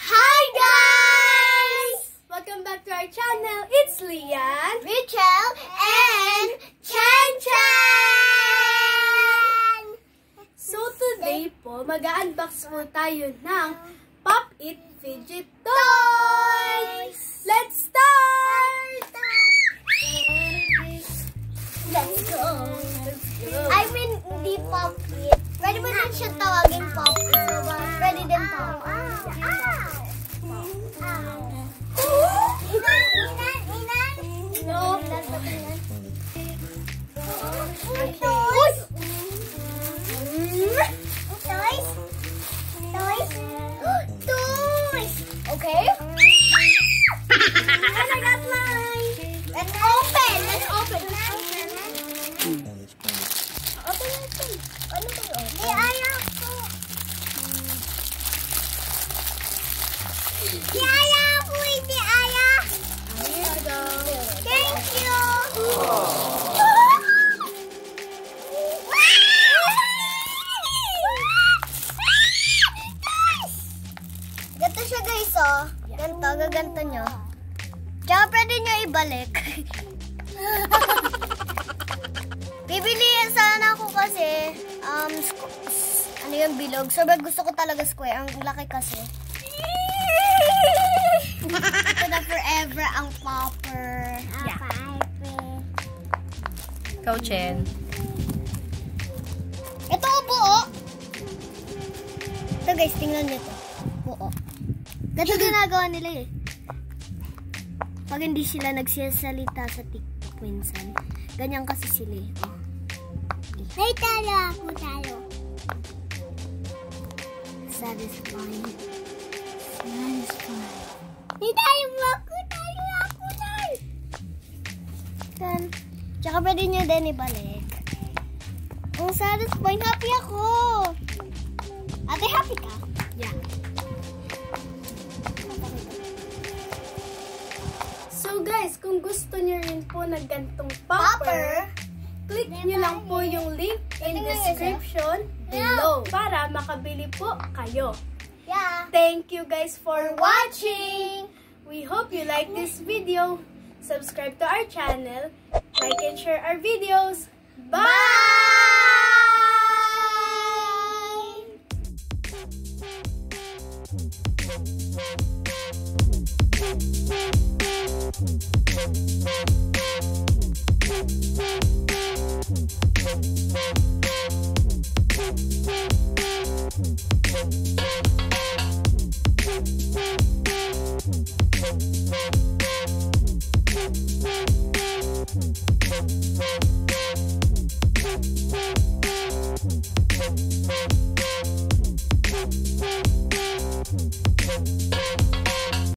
Hi guys! Welcome back to our channel. It's Lian, Richel, and Chen! So today po, mag-unbox po tayo ng Pop It Fidget Toys! Let's start! Let's go! I mean, hindi Pop It. Pwede mo din siya tawagin Pop It. So, pwede din Pop It. No. Toys! Okay? And I got mine! Let's open! Let's open! Open natin. Ano ba yun? Hindi, ayaw ko. Hindi ayaw ko, hindi ayaw. Here we go. Thank you. Ganto siya guys, oh. Ganto, gaganto nyo. Tsaka pwede nyo ibalik. Bibili sana ako kasi, ano yung bilog. Sobrang gusto ko talaga square. Ang laki kasi. Ito na forever ang popper. Yeah. Ikaw, Chen. Ito buo. Ito guys, tingnan nyo ito. Buo. Ganito ginagawa nila eh. Pag hindi sila nagsisalita sa TikTok minsan. Ganyan kasi sila eh. May talo ako, talo. Satisfying. Satisfying. May talo ako, talo ako, talo. Then, tsaka pwede nyo din ibalik. Ang satisfying, happy ako. Ate, happy ka? Yeah. So guys, kung gusto niyo rin po ng gantong popper, click niyo lang po yung link in description below para makabili po kayo. Yeah. Thank you guys for watching! We hope you like this video. Subscribe to our channel, like and share our videos. Bye!